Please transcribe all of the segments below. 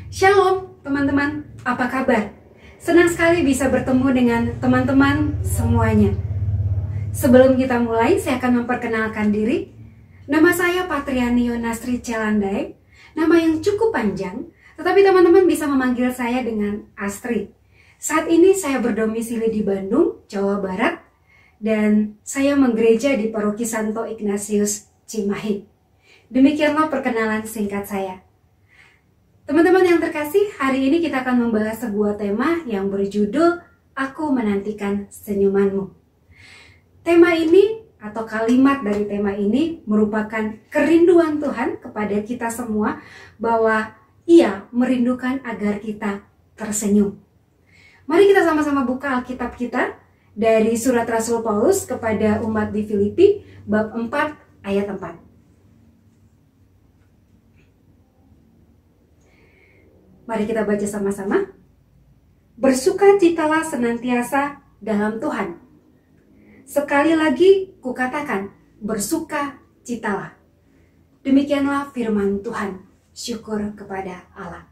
Shalom teman-teman, apa kabar? Senang sekali bisa bertemu dengan teman-teman semuanya. Sebelum kita mulai, saya akan memperkenalkan diri. Nama saya Patriani Yonasri Celandai, nama yang cukup panjang, tetapi teman-teman bisa memanggil saya dengan Astri. Saat ini saya berdomisili di Bandung, Jawa Barat, dan saya menggereja di Paroki Santo Ignatius Cimahi. Demikianlah perkenalan singkat saya. Teman-teman yang terkasih, hari ini kita akan membahas sebuah tema yang berjudul Aku Menantikan Senyumanmu. Tema ini atau kalimat dari tema ini merupakan kerinduan Tuhan kepada kita semua bahwa Ia merindukan agar kita tersenyum. Mari kita sama-sama buka Alkitab kita dari surat Rasul Paulus kepada umat di Filipi bab 4 ayat 4. Mari kita baca sama-sama. Bersukacitalah senantiasa dalam Tuhan. Sekali lagi kukatakan, bersukacitalah. Demikianlah firman Tuhan. Syukur kepada Allah.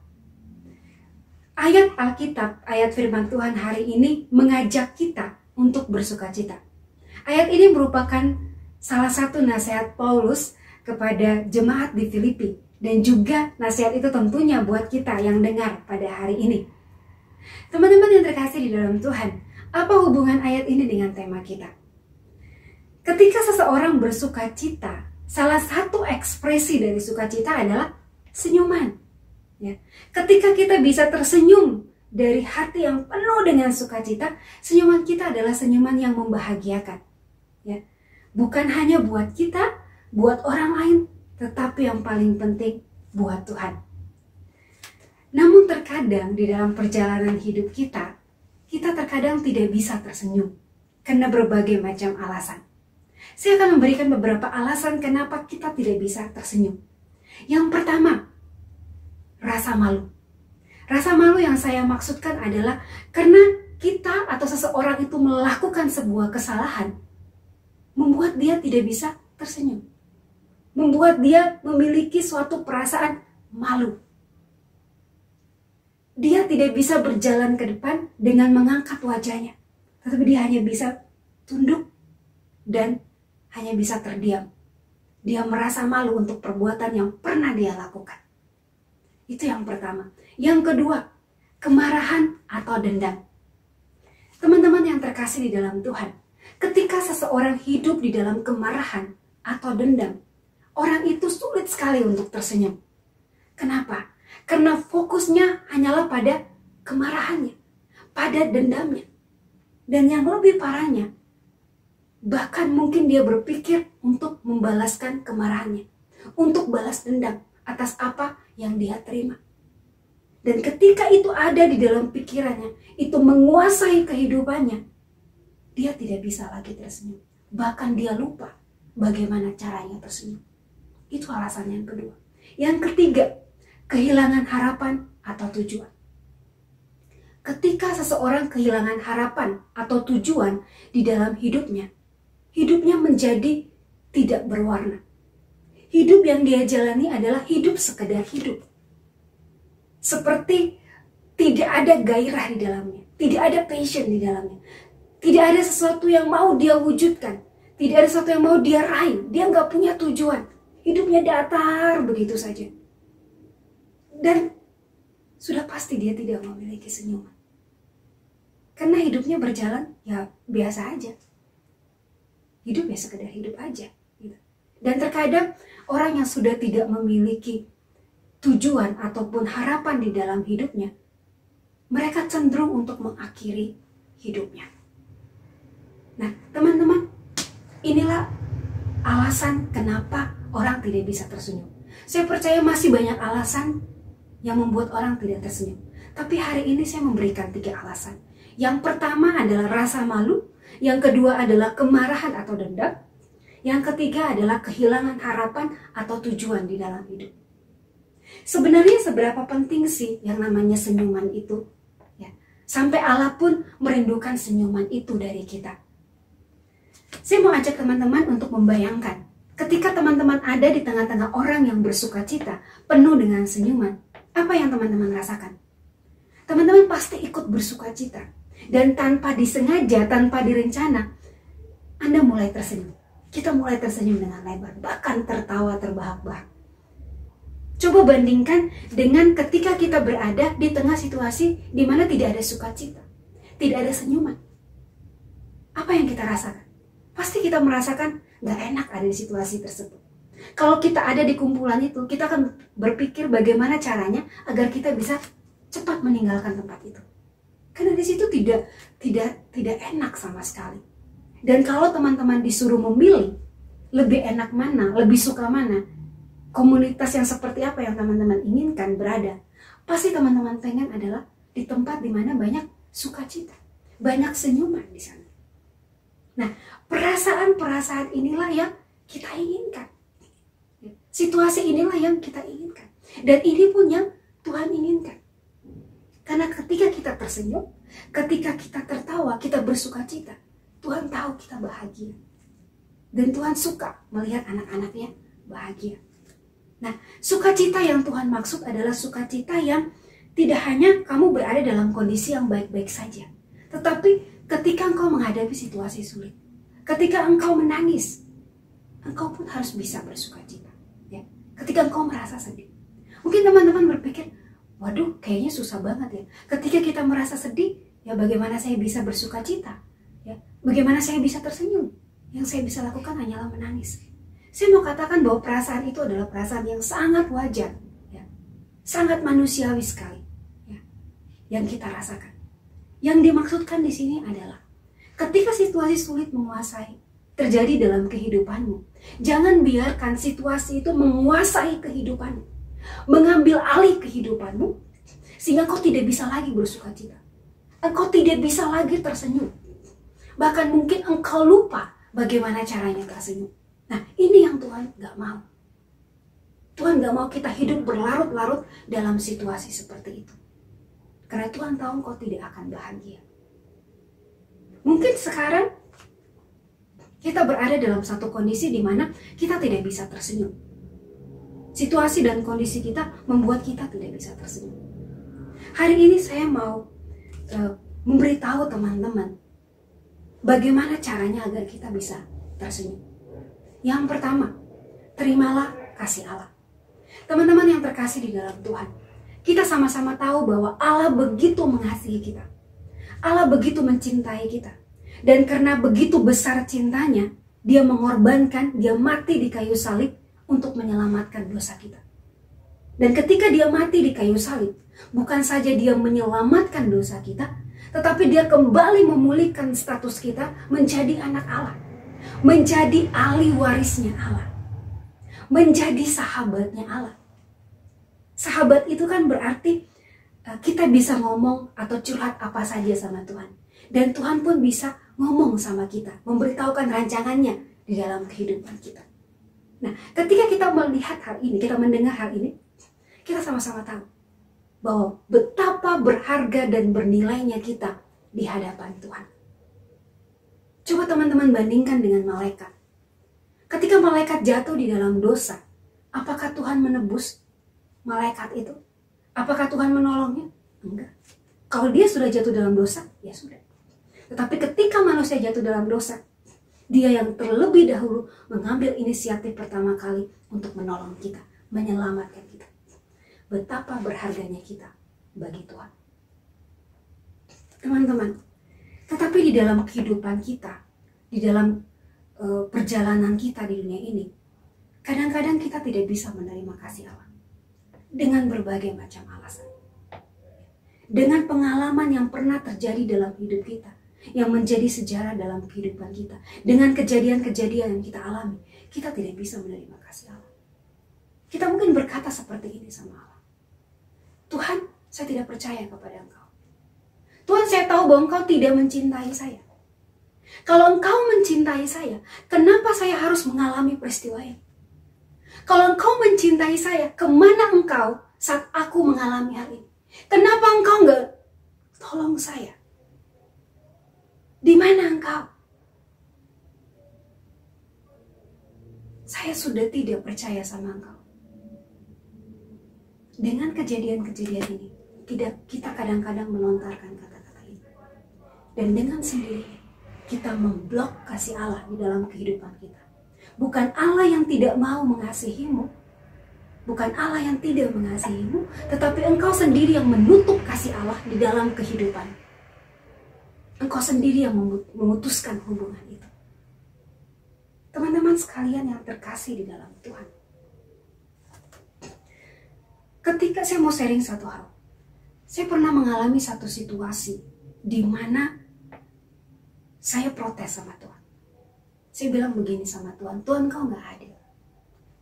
Ayat Alkitab, ayat firman Tuhan hari ini mengajak kita untuk bersukacita. Ayat ini merupakan salah satu nasihat Paulus kepada jemaat di Filipi. Dan juga nasihat itu tentunya buat kita yang dengar pada hari ini. Teman-teman yang terkasih di dalam Tuhan, apa hubungan ayat ini dengan tema kita? Ketika seseorang bersukacita, salah satu ekspresi dari sukacita adalah senyuman. Ya. Ketika kita bisa tersenyum dari hati yang penuh dengan sukacita, senyuman kita adalah senyuman yang membahagiakan. Ya. Bukan hanya buat kita, buat orang lain, tetapi yang paling penting buat Tuhan. Namun terkadang di dalam perjalanan hidup kita terkadang tidak bisa tersenyum karena berbagai macam alasan. Saya akan memberikan beberapa alasan kenapa kita tidak bisa tersenyum. Yang pertama, rasa malu. Rasa malu yang saya maksudkan adalah karena kita atau seseorang itu melakukan sebuah kesalahan, membuat dia tidak bisa tersenyum. Membuat dia memiliki suatu perasaan malu. Dia tidak bisa berjalan ke depan dengan mengangkat wajahnya. Tetapi dia hanya bisa tunduk dan hanya bisa terdiam. Dia merasa malu untuk perbuatan yang pernah dia lakukan. Itu yang pertama. Yang kedua, kemarahan atau dendam. Teman-teman yang terkasih di dalam Tuhan, ketika seseorang hidup di dalam kemarahan atau dendam, orang itu sulit sekali untuk tersenyum. Kenapa? Karena fokusnya hanyalah pada kemarahannya, pada dendamnya. Dan yang lebih parahnya, bahkan mungkin dia berpikir untuk membalaskan kemarahannya, untuk balas dendam atas apa yang dia terima. Dan ketika itu ada di dalam pikirannya, itu menguasai kehidupannya, dia tidak bisa lagi tersenyum. Bahkan dia lupa bagaimana caranya tersenyum. Itu alasan yang kedua. Yang ketiga, kehilangan harapan atau tujuan. Ketika seseorang kehilangan harapan atau tujuan di dalam hidupnya menjadi tidak berwarna. Hidup yang dia jalani adalah hidup sekedar hidup. Seperti tidak ada gairah di dalamnya, tidak ada passion di dalamnya. Tidak ada sesuatu yang mau dia wujudkan, tidak ada sesuatu yang mau dia raih, dia nggak punya tujuan. Hidupnya datar begitu saja. Dan sudah pasti dia tidak memiliki senyuman. Karena hidupnya berjalan ya biasa aja. Hidup ya sekedar hidup aja. Gitu. Dan terkadang orang yang sudah tidak memiliki tujuan ataupun harapan di dalam hidupnya, mereka cenderung untuk mengakhiri hidupnya. Nah teman-teman, inilah alasan kenapa orang tidak bisa tersenyum. Saya percaya masih banyak alasan yang membuat orang tidak tersenyum. Tapi hari ini saya memberikan 3 alasan. Yang pertama adalah rasa malu. Yang kedua adalah kemarahan atau dendam. Yang ketiga adalah kehilangan harapan atau tujuan di dalam hidup. Sebenarnya seberapa penting sih yang namanya senyuman itu? Ya, sampai Allah pun merindukan senyuman itu dari kita. Saya mau ajak teman-teman untuk membayangkan ketika teman-teman ada di tengah-tengah orang yang bersuka cita, penuh dengan senyuman, Apa yang teman-teman rasakan? Teman-teman pasti ikut bersuka cita. Dan tanpa disengaja, tanpa direncana, Anda mulai tersenyum. Kita mulai tersenyum dengan lebar, bahkan tertawa terbahak-bahak. Coba bandingkan dengan ketika kita berada di tengah situasi di mana tidak ada sukacita, tidak ada senyuman. Apa yang kita rasakan? Pasti kita merasakan gak enak ada di situasi tersebut. Kalau kita ada di kumpulan itu, kita akan berpikir bagaimana caranya agar kita bisa cepat meninggalkan tempat itu. Karena di situ tidak enak sama sekali. Dan kalau teman-teman disuruh memilih lebih enak mana, lebih suka mana, komunitas yang seperti apa yang teman-teman inginkan berada, pasti teman-teman pengen adalah di tempat di mana banyak sukacita, banyak senyuman di sana. Nah, perasaan-perasaan inilah yang kita inginkan. Situasi inilah yang kita inginkan. Dan ini pun yang Tuhan inginkan. Karena ketika kita tersenyum, ketika kita tertawa, kita bersukacita, Tuhan tahu kita bahagia. Dan Tuhan suka melihat anak-anaknya bahagia. Nah, sukacita yang Tuhan maksud adalah sukacita yang tidak hanya kamu berada dalam kondisi yang baik-baik saja. Tetapi ketika engkau menghadapi situasi sulit, ketika engkau menangis, engkau pun harus bisa bersukacita. Ya. Ketika engkau merasa sedih. Mungkin teman-teman berpikir, waduh kayaknya susah banget ya. Ketika kita merasa sedih, ya bagaimana saya bisa bersukacita? Ya, bagaimana saya bisa tersenyum? Yang saya bisa lakukan hanyalah menangis. Saya mau katakan bahwa perasaan itu adalah perasaan yang sangat wajar, ya. Sangat manusiawi sekali, ya. Yang kita rasakan. Yang dimaksudkan di sini adalah ketika situasi sulit menguasai, terjadi dalam kehidupanmu, jangan biarkan situasi itu menguasai kehidupanmu, mengambil alih kehidupanmu, sehingga kau tidak bisa lagi bersukacita. Engkau tidak bisa lagi tersenyum. Bahkan mungkin engkau lupa bagaimana caranya tersenyum. Nah, ini yang Tuhan gak mau. Tuhan gak mau kita hidup berlarut-larut dalam situasi seperti itu. Karena Tuhan tahu engkau tidak akan bahagia. Mungkin sekarang kita berada dalam satu kondisi di mana kita tidak bisa tersenyum. Situasi dan kondisi kita membuat kita tidak bisa tersenyum. Hari ini saya mau memberitahu teman-teman bagaimana caranya agar kita bisa tersenyum. Yang pertama, terimalah kasih Allah. Teman-teman yang terkasih di dalam Tuhan, kita sama-sama tahu bahwa Allah begitu mengasihi kita. Allah begitu mencintai kita. Dan karena begitu besar cintanya, Dia mengorbankan, Dia mati di kayu salib untuk menyelamatkan dosa kita. Dan ketika Dia mati di kayu salib, bukan saja Dia menyelamatkan dosa kita, tetapi Dia kembali memulihkan status kita menjadi anak Allah, menjadi ahli warisnya Allah, menjadi sahabatnya Allah. Sahabat itu kan berarti kita bisa ngomong atau curhat apa saja sama Tuhan. Dan Tuhan pun bisa ngomong sama kita, memberitahukan rancangannya di dalam kehidupan kita. Nah, ketika kita melihat hal ini, kita mendengar hal ini, kita sama-sama tahu bahwa betapa berharga dan bernilainya kita di hadapan Tuhan. Coba teman-teman bandingkan dengan malaikat. Ketika malaikat jatuh di dalam dosa, apakah Tuhan menebus malaikat itu? Apakah Tuhan menolongnya? Enggak. Kalau dia sudah jatuh dalam dosa, ya sudah. Tetapi ketika manusia jatuh dalam dosa, Dia yang terlebih dahulu mengambil inisiatif pertama kali untuk menolong kita, menyelamatkan kita. Betapa berharganya kita bagi Tuhan. Teman-teman, tetapi di dalam kehidupan kita, di dalam perjalanan kita di dunia ini, kadang-kadang kita tidak bisa menerima kasih Allah dengan berbagai macam alasan. Dengan pengalaman yang pernah terjadi dalam hidup kita, yang menjadi sejarah dalam kehidupan kita, dengan kejadian-kejadian yang kita alami, kita tidak bisa menerima kasih Allah. Kita mungkin berkata seperti ini sama Allah, Tuhan, saya tidak percaya kepada Engkau. Tuhan, saya tahu bahwa Engkau tidak mencintai saya. Kalau Engkau mencintai saya, kenapa saya harus mengalami peristiwa ini? Kalau Engkau mencintai saya, kemana Engkau saat aku mengalami hal ini? Kenapa Engkau enggak tolong saya? Di mana Engkau? Saya sudah tidak percaya sama Engkau. Dengan kejadian-kejadian ini, kita kadang-kadang melontarkan kata-kata ini. Dan dengan sendirinya, kita memblok kasih Allah di dalam kehidupan kita. Bukan Allah yang tidak mau mengasihimu, bukan Allah yang tidak mengasihimu, tetapi engkau sendiri yang menutup kasih Allah di dalam kehidupan. Engkau sendiri yang memutuskan hubungan itu. Teman-teman sekalian yang terkasih di dalam Tuhan. Ketika saya mau sharing satu hal, saya pernah mengalami satu situasi di mana saya protes sama Tuhan. Saya bilang begini sama Tuhan, Tuhan kau gak adil.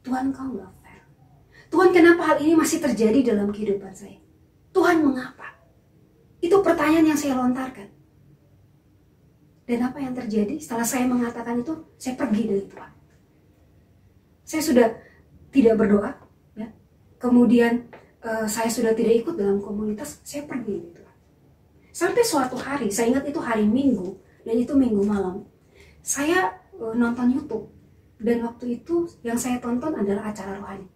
Tuhan kau gak fair. Tuhan kenapa hal ini masih terjadi dalam kehidupan saya? Tuhan mengapa? Itu pertanyaan yang saya lontarkan. Dan apa yang terjadi setelah saya mengatakan itu, saya pergi dari Tuhan. Saya sudah tidak berdoa, ya. Kemudian saya sudah tidak ikut dalam komunitas, saya pergi dari Tuhan. Sampai suatu hari, saya ingat itu hari Minggu, dan itu Minggu malam, saya nonton YouTube. Dan waktu itu yang saya tonton adalah acara rohani.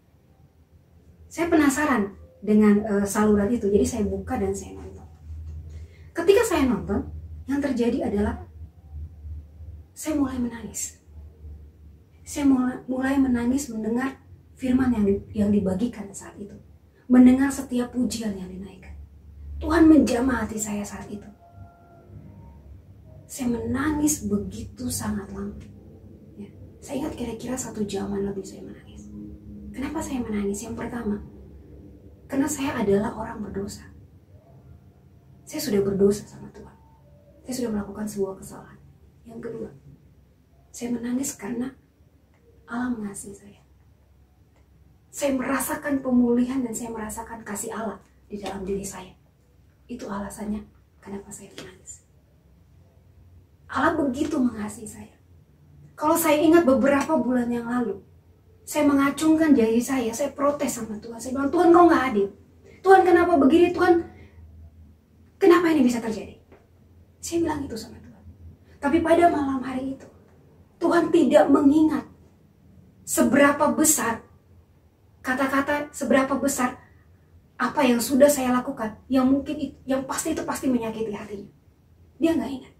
Saya penasaran dengan saluran itu, jadi saya buka dan saya nonton. Ketika saya nonton, yang terjadi adalah saya mulai menangis. Saya mulai menangis mendengar firman yang dibagikan saat itu. Mendengar setiap pujian yang dinaikkan. Tuhan menjamah hati saya saat itu. Saya menangis begitu sangat lama. Ya, saya ingat kira-kira 1 jaman lebih saya menangis. Kenapa saya menangis? Yang pertama, karena saya adalah orang berdosa. Saya sudah berdosa sama Tuhan. Saya sudah melakukan sebuah kesalahan. Yang kedua, saya menangis karena Allah mengasihi saya. Saya merasakan pemulihan dan saya merasakan kasih Allah di dalam diri saya. Itu alasannya kenapa saya menangis. Allah begitu mengasihi saya. Kalau saya ingat beberapa bulan yang lalu, saya mengacungkan jari saya protes sama Tuhan. Saya bilang, Tuhan kau gak adil. Tuhan kenapa begini? Tuhan, kenapa ini bisa terjadi? Saya bilang itu sama Tuhan. Tapi pada malam hari itu, Tuhan tidak mengingat seberapa besar kata-kata, seberapa besar apa yang sudah saya lakukan, yang mungkin yang pasti itu pasti menyakiti hatinya. Dia nggak ingat,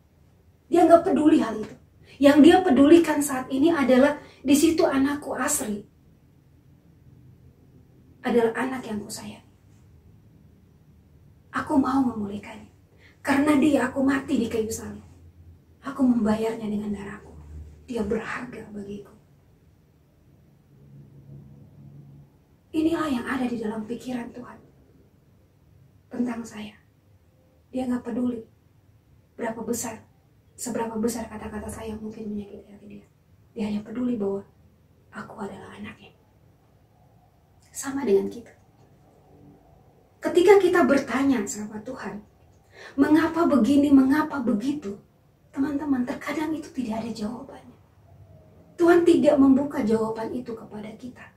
dia nggak peduli hal itu. Yang dia pedulikan saat ini adalah di situ anakku Asri adalah anak yang kusayangi. Aku mau memulihkannya karena dia aku mati di kayu salib. Aku membayarnya dengan darahku. Dia berharga bagiku. Inilah yang ada di dalam pikiran Tuhan tentang saya. Dia gak peduli seberapa besar kata-kata saya mungkin menyakiti hati dia. Dia hanya peduli bahwa aku adalah anaknya. Sama dengan kita. Ketika kita bertanya sama Tuhan, mengapa begini, mengapa begitu? Teman-teman, terkadang itu tidak ada jawabannya. Tuhan tidak membuka jawaban itu kepada kita.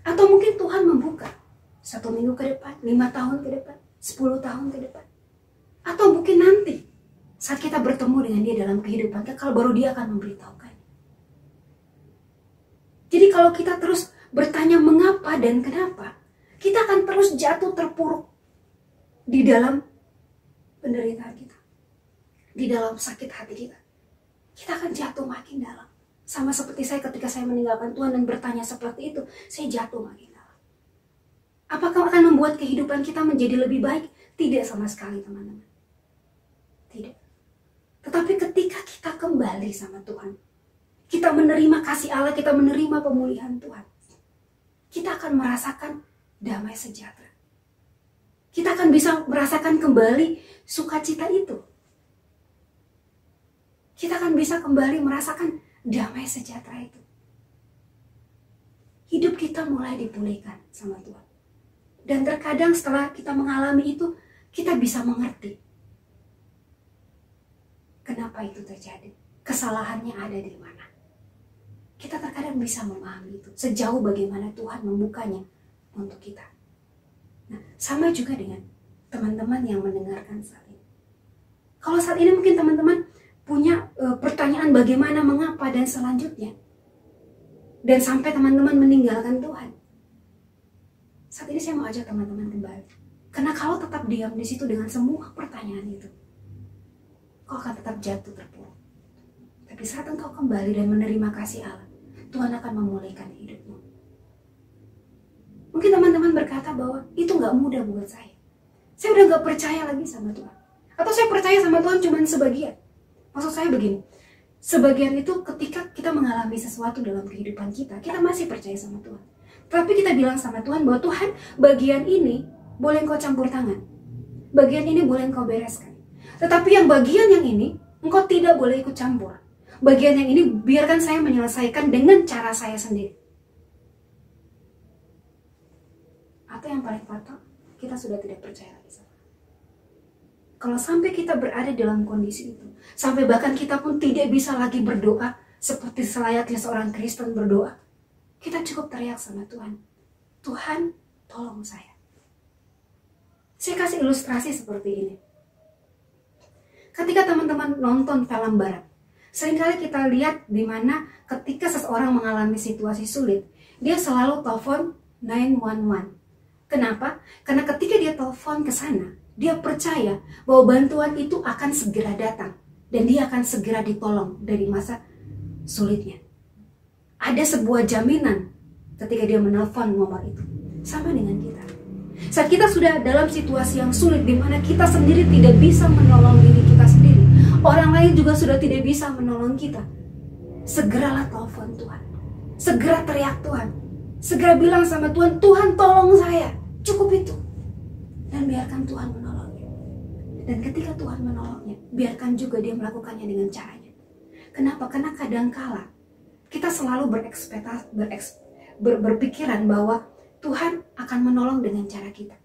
Atau mungkin Tuhan membuka 1 minggu ke depan, 5 tahun ke depan, 10 tahun ke depan. Atau mungkin nanti saat kita bertemu dengan dia dalam kehidupan kekal, baru dia akan memberitahukan. Jadi kalau kita terus bertanya mengapa dan kenapa, kita akan terus jatuh terpuruk di dalam penderitaan kita. Di dalam sakit hati kita. Kita akan jatuh makin dalam. Sama seperti saya ketika saya meninggalkan Tuhan dan bertanya seperti itu, saya jatuh makin dalam. Apakah akan membuat kehidupan kita menjadi lebih baik? Tidak sama sekali, teman-teman. Tidak. Tetapi ketika kita kembali sama Tuhan, kita menerima kasih Allah, kita menerima pemulihan Tuhan, kita akan merasakan damai sejahtera. Kita akan bisa merasakan kembali sukacita itu. Kita akan bisa kembali merasakan damai sejahtera itu. Hidup kita mulai dipulihkan sama Tuhan. Dan terkadang setelah kita mengalami itu, kita bisa mengerti kenapa itu terjadi. Kesalahannya ada di mana. Kita terkadang bisa memahami itu. Sejauh bagaimana Tuhan membukanya untuk kita. Nah, sama juga dengan teman-teman yang mendengarkan saat ini. Kalau saat ini mungkin teman-teman punya pertanyaan bagaimana, mengapa, dan selanjutnya. Dan sampai teman-teman meninggalkan Tuhan. Saat ini saya mau ajak teman-teman kembali. Karena kalau tetap diam di situ dengan semua pertanyaan itu, kau akan tetap jatuh terpuruk. Tapi saat engkau kembali dan menerima kasih Allah, Tuhan akan memulihkan hidupmu. Mungkin teman-teman berkata bahwa itu gak mudah buat saya. Saya udah gak percaya lagi sama Tuhan. Atau saya percaya sama Tuhan cuma sebagian. Maksud saya begini, sebagian itu ketika kita mengalami sesuatu dalam kehidupan kita masih percaya sama Tuhan. Tapi kita bilang sama Tuhan bahwa Tuhan, bagian ini boleh engkau campur tangan. Bagian ini boleh engkau bereskan. Tetapi yang bagian yang ini, engkau tidak boleh ikut campur. Bagian yang ini biarkan saya menyelesaikan dengan cara saya sendiri. Atau yang paling fatal, kita sudah tidak percaya lagi sama Allah. Kalau sampai kita berada dalam kondisi itu, sampai bahkan kita pun tidak bisa lagi berdoa seperti selayaknya seorang Kristen berdoa, kita cukup teriak sama Tuhan, Tuhan tolong saya. Saya kasih ilustrasi seperti ini. Ketika teman-teman nonton film barat, seringkali kita lihat di mana ketika seseorang mengalami situasi sulit, dia selalu telepon 911. Kenapa? Karena ketika dia telepon ke sana, dia percaya bahwa bantuan itu akan segera datang dan dia akan segera ditolong dari masa sulitnya. Ada sebuah jaminan ketika dia menelpon nomor itu. Sama dengan kita. Saat kita sudah dalam situasi yang sulit di mana kita sendiri tidak bisa menolong diri kita sendiri, orang lain juga sudah tidak bisa menolong kita, segeralah telepon Tuhan. Segera teriak Tuhan. Segera bilang sama Tuhan, Tuhan tolong saya. Cukup itu. Dan biarkan Tuhan menolongnya. Dan ketika Tuhan menolongnya, biarkan juga dia melakukannya dengan caranya. Kenapa? Karena kadangkala kita selalu berpikiran bahwa Tuhan akan menolong dengan cara kita.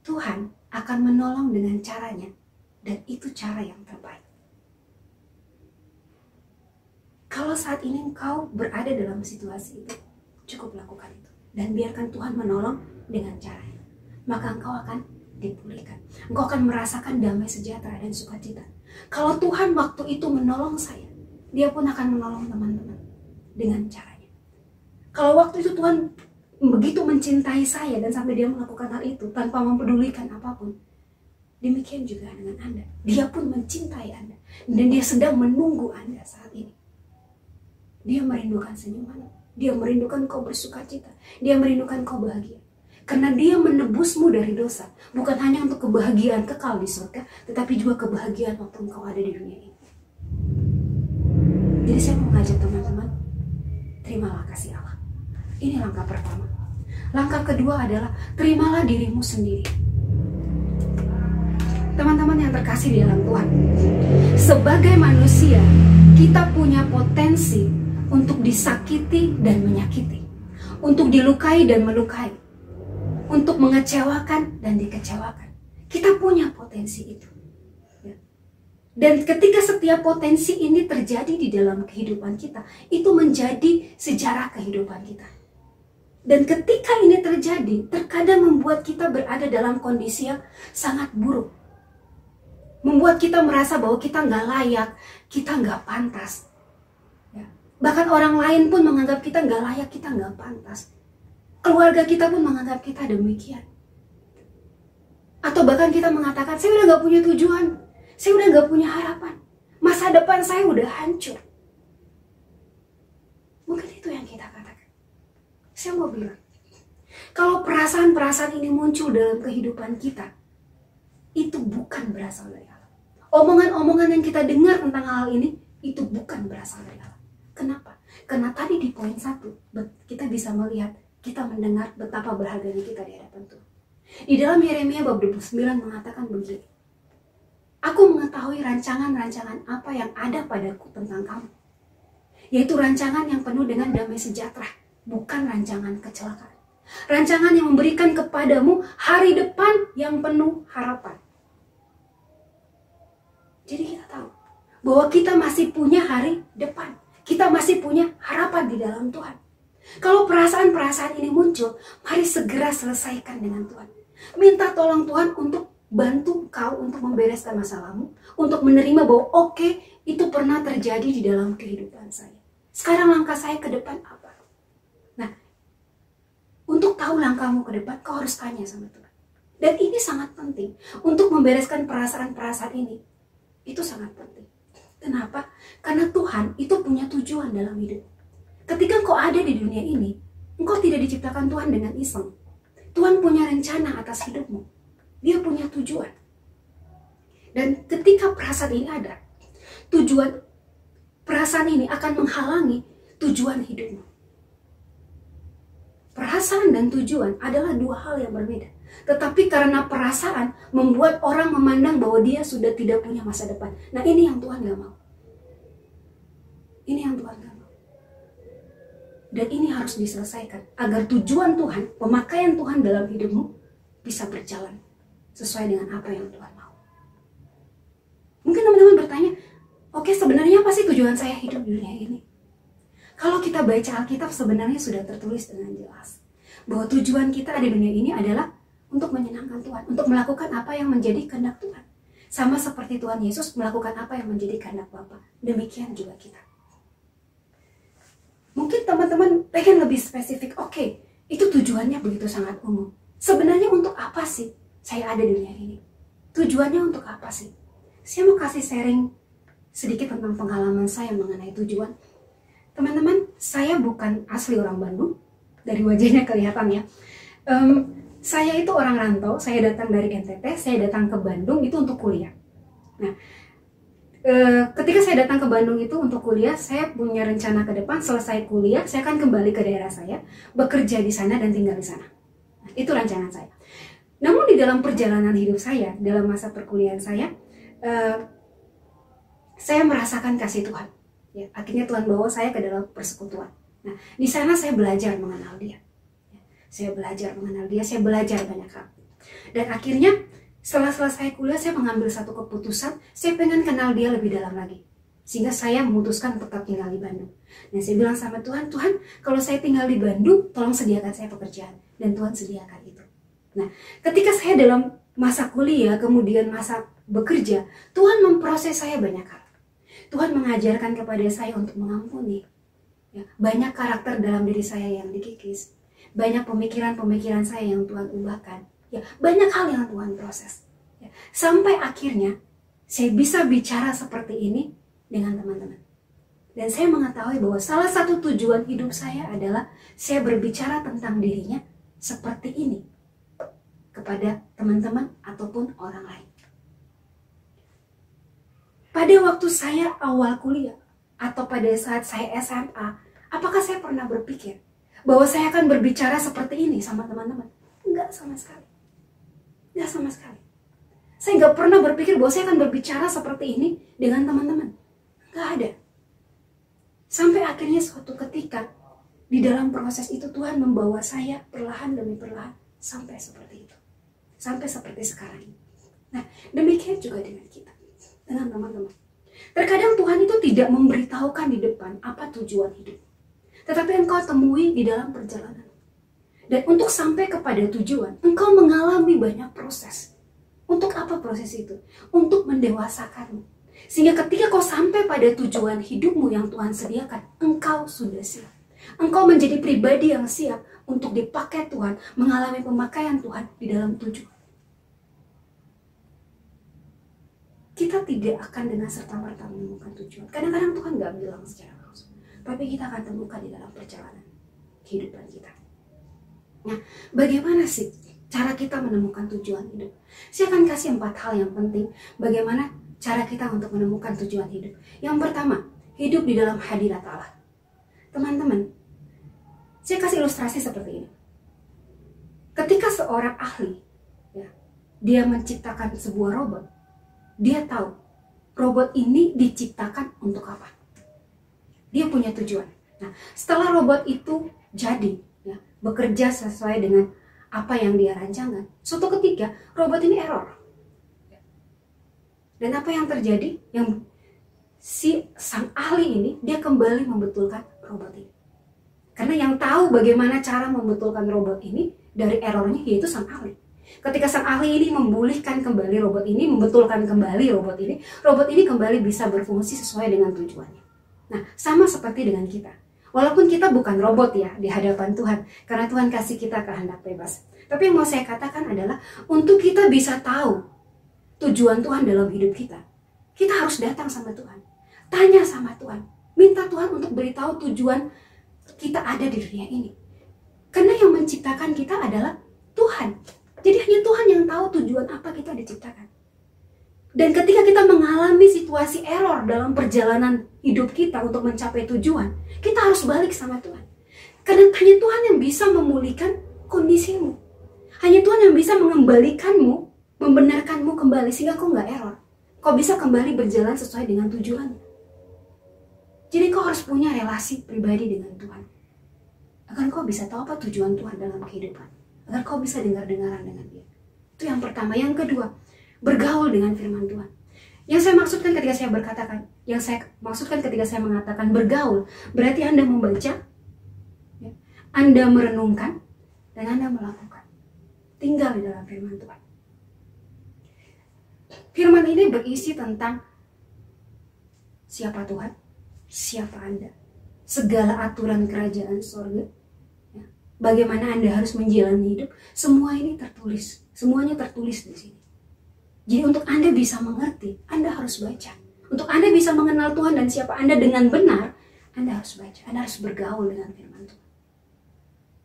Tuhan akan menolong dengan caranya. Dan itu cara yang terbaik. Kalau saat ini engkau berada dalam situasi itu, cukup lakukan itu. Dan biarkan Tuhan menolong dengan caranya. Maka engkau akan dipulihkan. Engkau akan merasakan damai sejahtera dan sukacita. Kalau Tuhan waktu itu menolong saya, dia pun akan menolong teman-teman dengan caranya. Kalau waktu itu Tuhan begitu mencintai saya dan sampai dia melakukan hal itu tanpa mempedulikan apapun, demikian juga dengan Anda. Dia pun mencintai Anda. Dan dia sedang menunggu Anda saat ini. Dia merindukan senyuman. Dia merindukan kau bersukacita. Dia merindukan kau bahagia. Karena dia menebusmu dari dosa. Bukan hanya untuk kebahagiaan kekal di surga, tetapi juga kebahagiaan waktu engkau ada di dunia ini. Jadi saya mau mengajak teman-teman, terimalah kasih Allah. Ini langkah pertama. Langkah kedua adalah terimalah dirimu sendiri. Teman-teman yang terkasih di dalam Tuhan, sebagai manusia, kita punya potensi untuk disakiti dan menyakiti, untuk dilukai dan melukai, untuk mengecewakan dan dikecewakan. Kita punya potensi itu. Dan ketika setiap potensi ini terjadi di dalam kehidupan kita, itu menjadi sejarah kehidupan kita. Dan ketika ini terjadi, terkadang membuat kita berada dalam kondisi yang sangat buruk. Membuat kita merasa bahwa kita nggak layak, kita nggak pantas. Bahkan orang lain pun menganggap kita nggak layak, kita nggak pantas. Keluarga kita pun menganggap kita demikian. Atau bahkan kita mengatakan, saya udah nggak punya tujuan, saya udah nggak punya harapan, masa depan saya udah hancur. Mungkin itu yang kita katakan. Saya mau bilang, kalau perasaan-perasaan ini muncul dalam kehidupan kita, itu bukan berasal dari Allah. Omongan-omongan yang kita dengar tentang hal ini, itu bukan berasal dari Allah. Kenapa? Karena tadi di poin 1, kita bisa melihat, kita mendengar betapa berharganya kita di hadapan Tuhan. Di dalam Yeremia bab 29 mengatakan begini, Aku mengetahui rancangan-rancangan apa yang ada padaku tentang kamu, yaitu rancangan yang penuh dengan damai sejahtera, bukan rancangan kecelakaan. Rancangan yang memberikan kepadamu hari depan yang penuh harapan. Jadi kita tahu bahwa kita masih punya hari depan. Kita masih punya harapan di dalam Tuhan. Kalau perasaan-perasaan ini muncul, mari segera selesaikan dengan Tuhan. Minta tolong Tuhan untuk bantu kau untuk membereskan masalahmu, untuk menerima bahwa oke, itu pernah terjadi di dalam kehidupan saya. Sekarang langkah saya ke depan apa? Nah, Untuk tahu langkahmu ke depan, kau harus tanya sama Tuhan. Dan ini sangat penting. Untuk membereskan perasaan-perasaan ini, itu sangat penting. Kenapa? Karena Tuhan itu punya tujuan dalam hidup. Ketika kau ada di dunia ini, engkau tidak diciptakan Tuhan dengan iseng. Tuhan punya rencana atas hidupmu. Dia punya tujuan. Dan ketika perasaan ini ada, perasaan ini akan menghalangi tujuan hidupmu. Perasaan dan tujuan adalah dua hal yang berbeda. Tetapi karena perasaan membuat orang memandang bahwa dia sudah tidak punya masa depan. Nah, ini yang Tuhan gak mau. Ini yang Tuhan gak mau. Dan ini harus diselesaikan agar tujuan Tuhan, pemakaian Tuhan dalam hidupmu bisa berjalan sesuai dengan apa yang Tuhan mau. Mungkin teman-teman bertanya, oke, sebenarnya apa sih tujuan saya hidup di dunia ini? Kalau kita baca Alkitab sebenarnya sudah tertulis dengan jelas bahwa tujuan kita ada di dunia ini adalah untuk menyenangkan Tuhan, untuk melakukan apa yang menjadi kehendak Tuhan. Sama seperti Tuhan Yesus melakukan apa yang menjadi kehendak Bapa. Demikian juga kita. Mungkin teman-teman pengen lebih spesifik, oke, itu tujuannya begitu sangat umum. Sebenarnya untuk apa sih saya ada di dunia ini? Tujuannya untuk apa sih? Saya mau kasih sharing sedikit tentang pengalaman saya mengenai tujuan. Teman-teman, saya bukan asli orang Bandung, dari wajahnya kelihatan ya. Saya itu orang rantau, saya datang dari NTT, saya datang ke Bandung itu untuk kuliah. Nah, ketika saya datang ke Bandung itu untuk kuliah, saya punya rencana ke depan, selesai kuliah, saya akan kembali ke daerah saya, bekerja di sana dan tinggal di sana. Nah, itu rancangan saya. Namun di dalam perjalanan hidup saya, dalam masa perkuliahan saya merasakan kasih Tuhan. Ya, akhirnya Tuhan bawa saya ke dalam persekutuan. Nah, di sana saya belajar mengenal Dia. Saya belajar mengenal Dia, saya belajar banyak hal. Dan akhirnya setelah selesai kuliah, saya mengambil satu keputusan, saya pengen kenal Dia lebih dalam lagi. Sehingga saya memutuskan tetap tinggal di Bandung. Dan saya bilang sama Tuhan, Tuhan, kalau saya tinggal di Bandung, tolong sediakan saya pekerjaan. Dan Tuhan sediakan itu. Nah, ketika saya dalam masa kuliah, kemudian masa bekerja, Tuhan memproses saya banyak hal. Tuhan mengajarkan kepada saya untuk mengampuni. Ya, banyak karakter dalam diri saya yang dikikis. Banyak pemikiran-pemikiran saya yang Tuhan ubahkan. Ya, banyak hal yang Tuhan proses. Ya, sampai akhirnya saya bisa bicara seperti ini dengan teman-teman. Dan saya mengetahui bahwa salah satu tujuan hidup saya adalah saya berbicara tentang dirinya seperti ini kepada teman-teman ataupun orang lain. Pada waktu saya awal kuliah atau pada saat saya SMA, apakah saya pernah berpikir bahwa saya akan berbicara seperti ini sama teman-teman? Enggak sama sekali. Enggak sama sekali. Saya enggak pernah berpikir bahwa saya akan berbicara seperti ini dengan teman-teman. Enggak ada. Sampai akhirnya suatu ketika, di dalam proses itu Tuhan membawa saya perlahan demi perlahan sampai seperti itu. Sampai seperti sekarang ini. Nah, demikian juga dengan kita. Dengan teman-teman. Terkadang Tuhan itu tidak memberitahukan di depan apa tujuan hidup. Tetapi engkau temui di dalam perjalanan. Dan untuk sampai kepada tujuan, engkau mengalami banyak proses. Untuk apa proses itu? Untuk mendewasakanmu. Sehingga ketika kau sampai pada tujuan hidupmu yang Tuhan sediakan, engkau sudah siap. Engkau menjadi pribadi yang siap untuk dipakai Tuhan, mengalami pemakaian Tuhan di dalam tujuan. Kita tidak akan dengan serta-merta menemukan tujuan. Kadang-kadang Tuhan gak bilang secara langsung. Tapi kita akan temukan di dalam perjalanan kehidupan kita. Nah, bagaimana sih cara kita menemukan tujuan hidup? Saya akan kasih 4 hal yang penting. Bagaimana cara kita untuk menemukan tujuan hidup. Yang pertama, hidup di dalam hadirat Allah. Teman-teman, saya kasih ilustrasi seperti ini. Ketika seorang ahli, ya, dia menciptakan sebuah robot, dia tahu robot ini diciptakan untuk apa. Dia punya tujuan. Nah, setelah robot itu jadi, ya, bekerja sesuai dengan apa yang dia rancangkan, suatu ketika robot ini error. Dan apa yang terjadi? Yang sang ahli ini, dia kembali membetulkan robot ini. Karena yang tahu bagaimana cara membetulkan robot ini dari errornya yaitu sang ahli. Ketika sang ahli ini memulihkan kembali robot ini, membetulkan kembali robot ini kembali bisa berfungsi sesuai dengan tujuannya. Nah, sama seperti dengan kita. Walaupun kita bukan robot ya di hadapan Tuhan, karena Tuhan kasih kita kehendak bebas. Tapi yang mau saya katakan adalah untuk kita bisa tahu tujuan Tuhan dalam hidup kita, kita harus datang sama Tuhan, tanya sama Tuhan, minta Tuhan untuk beritahu tujuan kita ada di dunia ini. Karena yang menciptakan kita adalah Tuhan. Jadi hanya Tuhan yang tahu tujuan apa kita diciptakan. Dan ketika kita mengalami situasi error dalam perjalanan hidup kita untuk mencapai tujuan, kita harus balik sama Tuhan. Karena hanya Tuhan yang bisa memulihkan kondisimu. Hanya Tuhan yang bisa mengembalikanmu, membenarkanmu kembali sehingga kau nggak error. Kau bisa kembali berjalan sesuai dengan tujuan. Jadi kau harus punya relasi pribadi dengan Tuhan. Agar kau bisa tahu apa tujuan Tuhan dalam kehidupan. Agar kau bisa dengar-dengaran dengan Dia. Itu yang pertama. Yang kedua, bergaul dengan firman Tuhan. Yang saya maksudkan ketika saya mengatakan bergaul, berarti Anda membaca, ya, Anda merenungkan, dan Anda melakukan. Tinggal di dalam firman Tuhan. Firman ini berisi tentang siapa Tuhan, siapa Anda, segala aturan kerajaan sorga, ya, bagaimana Anda harus menjalani hidup, semua ini tertulis, semuanya tertulis di sini. Jadi untuk Anda bisa mengerti, Anda harus baca. Untuk Anda bisa mengenal Tuhan dan siapa Anda dengan benar, Anda harus baca, Anda harus bergaul dengan firman Tuhan.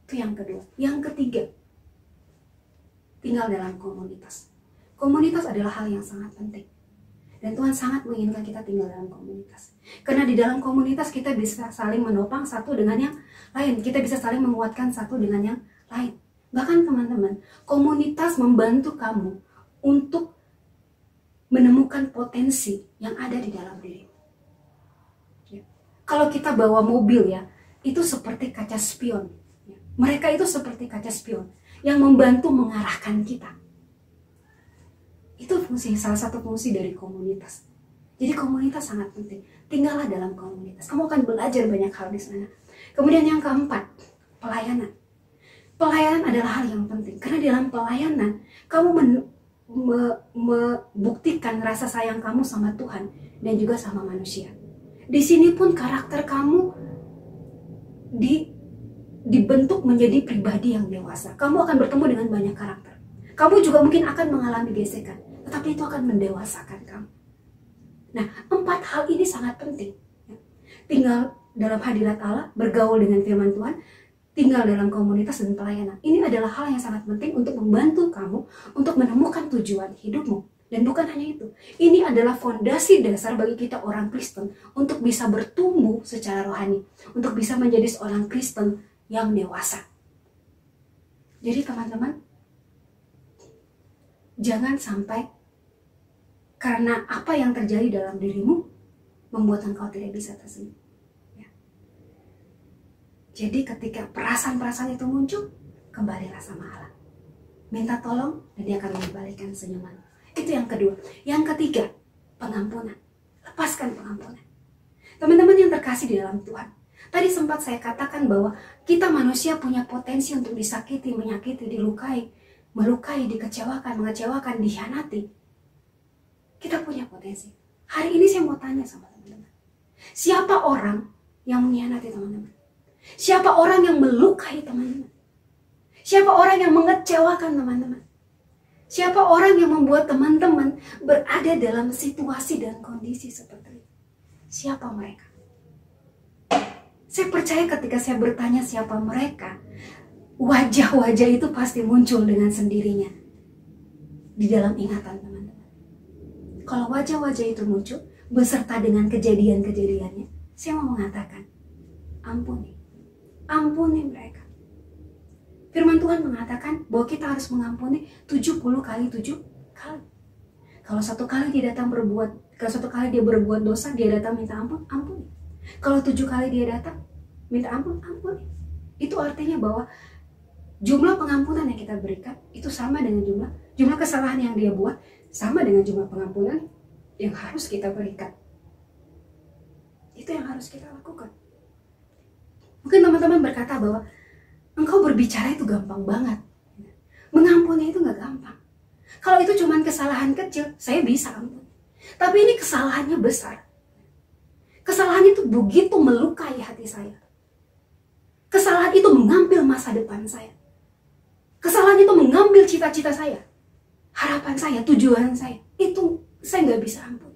Itu yang kedua. Yang ketiga, tinggal dalam komunitas. Komunitas adalah hal yang sangat penting. Dan Tuhan sangat menginginkan kita tinggal dalam komunitas. Karena di dalam komunitas kita bisa saling menopang satu dengan yang lain. Kita bisa saling menguatkan satu dengan yang lain. Bahkan teman-teman, komunitas membantu kamu untuk menemukan potensi yang ada di dalam diri. Ya. Kalau kita bawa mobil ya, itu seperti kaca spion. Ya. Mereka itu seperti kaca spion yang membantu mengarahkan kita. Itu salah satu fungsi dari komunitas. Jadi komunitas sangat penting. Tinggallah dalam komunitas. Kamu akan belajar banyak hal di sana. Kemudian yang keempat, pelayanan. Pelayanan adalah hal yang penting. Karena dalam pelayanan, kamu membuktikan rasa sayang kamu sama Tuhan dan juga sama manusia. Di sini pun karakter kamu dibentuk menjadi pribadi yang dewasa. Kamu akan bertemu dengan banyak karakter. Kamu juga mungkin akan mengalami gesekan, tetapi itu akan mendewasakan kamu. Nah, 4 hal ini sangat penting. Tinggal dalam hadirat Allah, bergaul dengan firman Tuhan, tinggal dalam komunitas dan pelayanan. Ini adalah hal yang sangat penting untuk membantu kamu untuk menemukan tujuan hidupmu. Dan bukan hanya itu, ini adalah fondasi dasar bagi kita orang Kristen untuk bisa bertumbuh secara rohani, untuk bisa menjadi seorang Kristen yang dewasa. Jadi teman-teman, jangan sampai karena apa yang terjadi dalam dirimu membuat engkau tidak bisa tersenyum. Ya. Jadi ketika perasaan-perasaan itu muncul, kembalilah sama Allah. Minta tolong dan Dia akan mengembalikan senyuman. Itu yang kedua. Yang ketiga, pengampunan. Lepaskan pengampunan. Teman-teman yang terkasih di dalam Tuhan, tadi sempat saya katakan bahwa kita manusia punya potensi untuk disakiti, menyakiti, dilukai, melukai, dikecewakan, mengecewakan, dikhianati. Kita punya potensi. Hari ini saya mau tanya sama teman-teman. Siapa orang yang mengkhianati teman-teman? Siapa orang yang melukai teman-teman? Siapa orang yang mengecewakan teman-teman? Siapa orang yang membuat teman-teman berada dalam situasi dan kondisi seperti itu? Siapa mereka? Saya percaya ketika saya bertanya siapa mereka, wajah-wajah itu pasti muncul dengan sendirinya di dalam ingatan teman-teman. Kalau wajah-wajah itu muncul beserta dengan kejadian-kejadiannya, saya mau mengatakan, ampuni. Ampuni mereka. Firman Tuhan mengatakan bahwa kita harus mengampuni 70 kali 7 kali. Kalau satu kali dia berbuat dosa, dia datang minta ampun, ampuni. Kalau 7 kali dia datang minta ampun, ampuni. Itu artinya bahwa jumlah pengampunan yang kita berikan itu sama dengan jumlah kesalahan yang dia buat, sama dengan jumlah pengampunan yang harus kita berikan. Itu yang harus kita lakukan. Mungkin teman-teman berkata bahwa engkau berbicara itu gampang banget. Mengampuni itu gak gampang. Kalau itu cuma kesalahan kecil, saya bisa ampuni. Tapi ini kesalahannya besar. Kesalahan itu begitu melukai hati saya. Kesalahan itu mengambil masa depan saya. Kesalahan itu mengambil cita-cita saya, harapan saya, tujuan saya. Itu saya nggak bisa ampuni.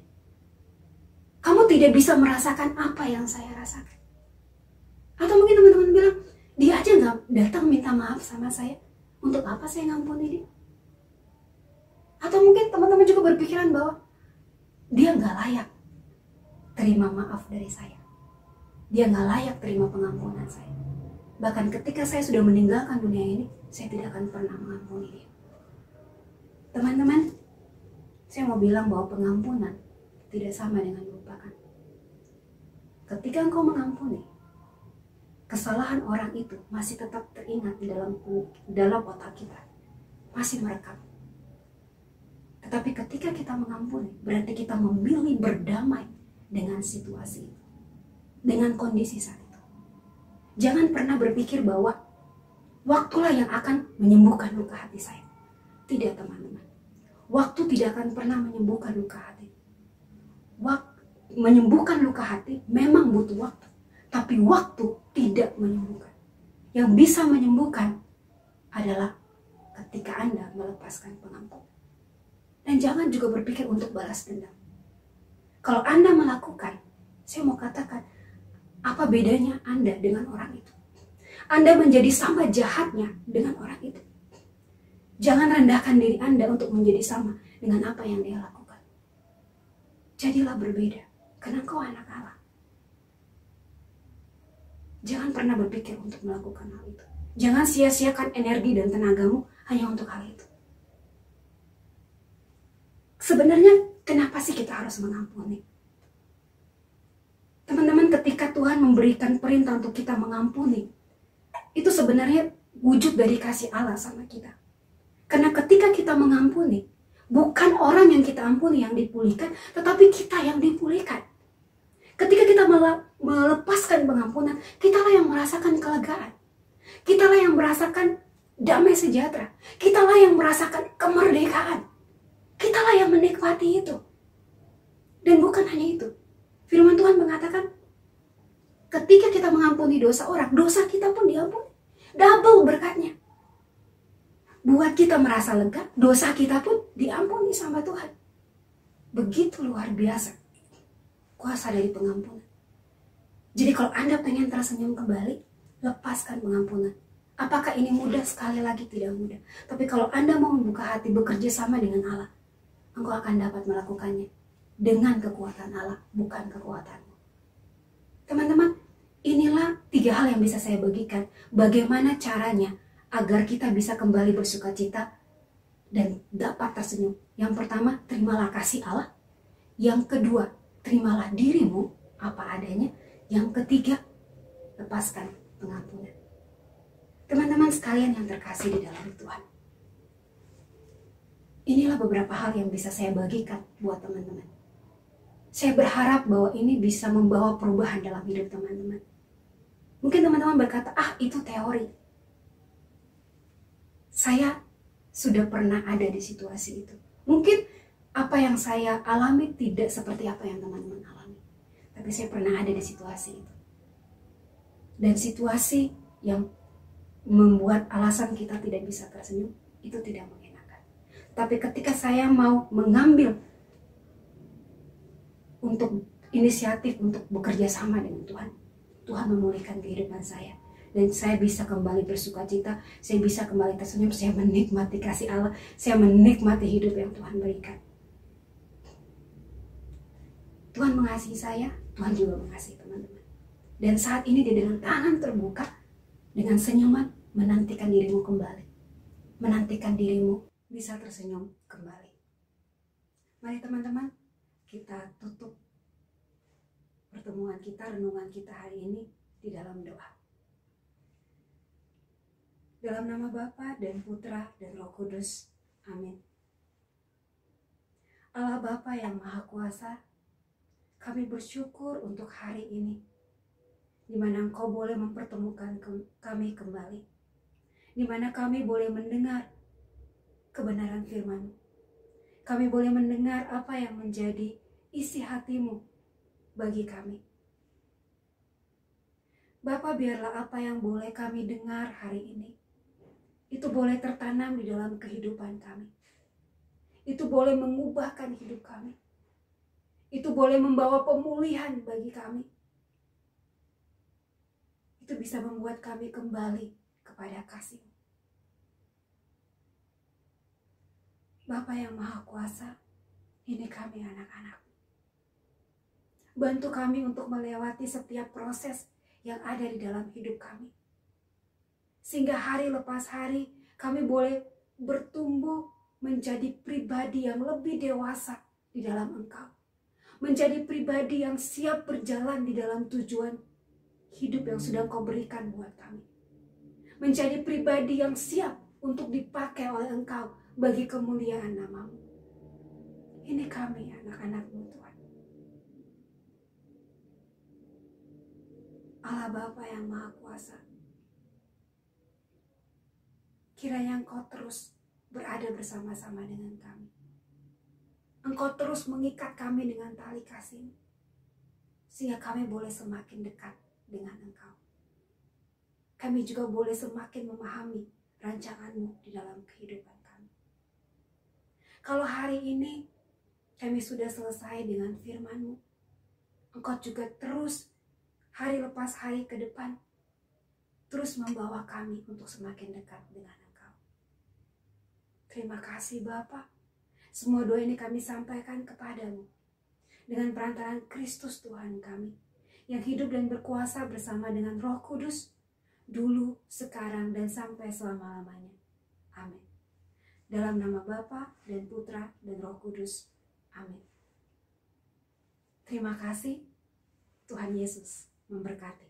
Kamu tidak bisa merasakan apa yang saya rasakan. Atau mungkin teman-teman bilang, dia aja nggak datang minta maaf sama saya. Untuk apa saya ngampuni dia? Atau mungkin teman-teman juga berpikiran bahwa dia nggak layak terima maaf dari saya. Dia nggak layak terima pengampunan saya. Bahkan ketika saya sudah meninggalkan dunia ini, saya tidak akan pernah mengampuni dia. Teman-teman, saya mau bilang bahwa pengampunan tidak sama dengan melupakan. Ketika engkau mengampuni, kesalahan orang itu masih tetap teringat di dalam otak kita, masih merekam. Tetapi ketika kita mengampuni, berarti kita memilih berdamai dengan situasi itu, dengan kondisi saat itu. Jangan pernah berpikir bahwa waktulah yang akan menyembuhkan luka hati saya. Tidak, teman-teman. Waktu tidak akan pernah menyembuhkan luka hati. Menyembuhkan luka hati memang butuh waktu. Tapi waktu tidak menyembuhkan. Yang bisa menyembuhkan adalah ketika Anda melepaskan pengampunan. Dan jangan juga berpikir untuk balas dendam. Kalau Anda melakukan, saya mau katakan, apa bedanya Anda dengan orang itu? Anda menjadi sama jahatnya dengan orang itu. Jangan rendahkan diri Anda untuk menjadi sama dengan apa yang dia lakukan. Jadilah berbeda, karena kau anak Allah. Jangan pernah berpikir untuk melakukan hal itu. Jangan sia-siakan energi dan tenagamu hanya untuk hal itu. Sebenarnya kenapa sih kita harus mengampuni? Teman-teman, ketika Tuhan memberikan perintah untuk kita mengampuni, itu sebenarnya wujud dari kasih Allah sama kita. Karena ketika kita mengampuni, bukan orang yang kita ampuni yang dipulihkan, tetapi kita yang dipulihkan. Ketika kita melepaskan pengampunan, kitalah yang merasakan kelegaan. Kitalah yang merasakan damai sejahtera. Kitalah yang merasakan kemerdekaan. Kitalah yang menikmati itu. Dan bukan hanya itu. Firman Tuhan mengatakan, ketika kita mengampuni dosa orang, dosa kita pun diampuni. Double berkatnya. Buat kita merasa lega, dosa kita pun diampuni sama Tuhan. Begitu luar biasa kuasa dari pengampunan. Jadi kalau Anda pengen tersenyum kembali, lepaskan pengampunan. Apakah ini mudah? Sekali lagi tidak mudah. Tapi kalau Anda mau membuka hati bekerja sama dengan Allah, engkau akan dapat melakukannya. Dengan kekuatan Allah, bukan kekuatanmu. Teman-teman, inilah 3 hal yang bisa saya bagikan. Bagaimana caranya agar kita bisa kembali bersuka cita dan dapat tersenyum. Yang pertama, terimalah kasih Allah. Yang kedua, terimalah dirimu apa adanya. Yang ketiga, lepaskan pengampunan. Teman-teman sekalian yang terkasih di dalam Tuhan, inilah beberapa hal yang bisa saya bagikan buat teman-teman. Saya berharap bahwa ini bisa membawa perubahan dalam hidup teman-teman. Mungkin teman-teman berkata, itu teori. Saya sudah pernah ada di situasi itu. Mungkin apa yang saya alami tidak seperti apa yang teman-teman alami. Tapi saya pernah ada di situasi itu. Dan situasi yang membuat alasan kita tidak bisa tersenyum, itu tidak mengenakan. Tapi ketika saya mau mengambil untuk inisiatif untuk bekerja sama dengan Tuhan, Tuhan memulihkan kehidupan saya. Dan saya bisa kembali bersuka cita, saya bisa kembali tersenyum, saya menikmati kasih Allah, saya menikmati hidup yang Tuhan berikan. Tuhan mengasihi saya, Tuhan juga mengasihi teman-teman. Dan saat ini dia dengan tangan terbuka, dengan senyuman, menantikan dirimu kembali. Menantikan dirimu bisa tersenyum kembali. Mari teman-teman, kita tutup pertemuan kita, renungan kita hari ini di dalam doa. Dalam nama Bapa dan Putra dan Roh Kudus. Amin. Allah Bapa yang Maha Kuasa, kami bersyukur untuk hari ini, di mana Engkau boleh mempertemukan kami kembali, di mana kami boleh mendengar kebenaran firman-Mu. Kami boleh mendengar apa yang menjadi isi hati-Mu bagi kami. Bapa, biarlah apa yang boleh kami dengar hari ini, itu boleh tertanam di dalam kehidupan kami. Itu boleh mengubahkan hidup kami. Itu boleh membawa pemulihan bagi kami. Itu bisa membuat kami kembali kepada kasih. Bapa yang Maha Kuasa, ini kami anak-anak. Bantu kami untuk melewati setiap proses yang ada di dalam hidup kami. Sehingga hari lepas hari kami boleh bertumbuh menjadi pribadi yang lebih dewasa di dalam Engkau. Menjadi pribadi yang siap berjalan di dalam tujuan hidup yang sudah Engkau berikan buat kami. Menjadi pribadi yang siap untuk dipakai oleh Engkau bagi kemuliaan nama-Mu. Ini kami anak-anak-Mu Tuhan. Allah Bapa yang Maha Kuasa, kiranya Engkau terus berada bersama-sama dengan kami. Engkau terus mengikat kami dengan tali kasih-Mu, sehingga kami boleh semakin dekat dengan Engkau. Kami juga boleh semakin memahami rancangan-Mu di dalam kehidupan kami. Kalau hari ini kami sudah selesai dengan firman-Mu, Engkau juga terus hari lepas hari ke depan terus membawa kami untuk semakin dekat dengan Engkau. Terima kasih Bapa. Semua doa ini kami sampaikan kepadamu dengan perantaraan Kristus Tuhan kami, yang hidup dan berkuasa bersama dengan Roh Kudus, dulu, sekarang, dan sampai selama-lamanya. Amin. Dalam nama Bapa dan Putra dan Roh Kudus. Amin. Terima kasih. Tuhan Yesus memberkati.